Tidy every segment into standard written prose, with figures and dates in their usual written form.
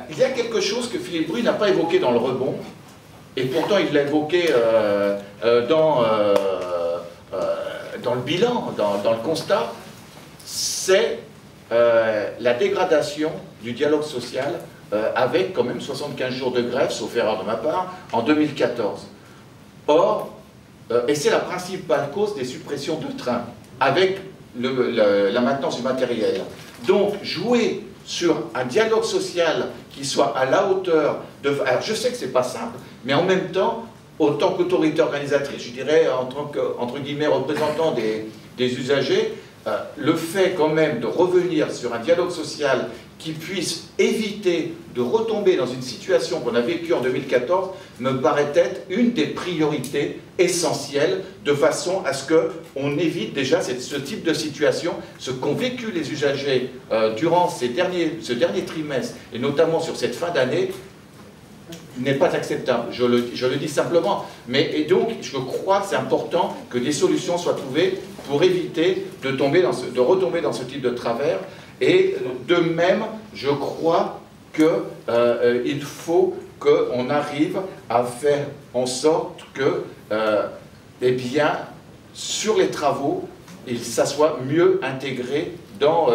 Il y a quelque chose que Philippe Bru n'a pas évoqué dans le rebond, et pourtant il l'a évoqué dans le bilan, dans le constat, c'est la dégradation du dialogue social avec quand même 75 jours de grève, sauf erreur de ma part, en 2014. Or, et c'est la principale cause des suppressions de trains, avec la maintenance du matériel. Donc, jouer sur un dialogue social qui soit à la hauteur de... Alors, je sais que c'est pas simple, mais en même temps, autant qu'autorité organisatrice, je dirais, en tant que, entre guillemets, représentant des usagers, le fait quand même de revenir sur un dialogue social qui puisse éviter de retomber dans une situation qu'on a vécue en 2014 me paraît être une des priorités essentielles, de façon à ce qu'on évite déjà ce type de situation, ce qu'ont vécu les usagers durant ce dernier trimestre, et notamment sur cette fin d'année, n'est pas acceptable, je le dis simplement. Et donc, je crois que c'est important que des solutions soient trouvées pour éviter de retomber dans ce type de travers. Et de même, je crois qu'il faut qu'on arrive à faire en sorte que, eh bien, sur les travaux, ça soit mieux intégré dans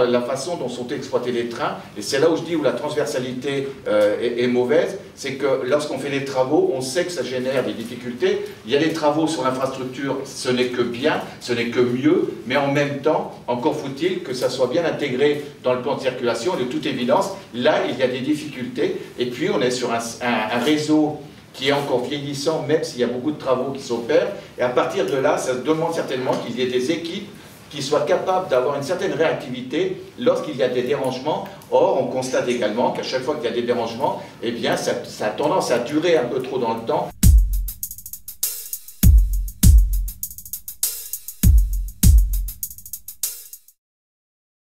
la façon dont sont exploités les trains. Et c'est là où je dis où la transversalité est mauvaise, c'est que lorsqu'on fait les travaux, on sait que ça génère des difficultés. Il y a des travaux sur l'infrastructure, ce n'est que bien, ce n'est que mieux, mais en même temps, encore faut-il que ça soit bien intégré dans le plan de circulation. De toute évidence, là, il y a des difficultés. Et puis, on est sur un réseau qui est encore vieillissant, même s'il y a beaucoup de travaux qui s'opèrent. Et à partir de là, ça demande certainement qu'il y ait des équipes qui soient capables d'avoir une certaine réactivité lorsqu'il y a des dérangements. Or, on constate également qu'à chaque fois qu'il y a des dérangements, eh bien, ça a tendance à durer un peu trop dans le temps.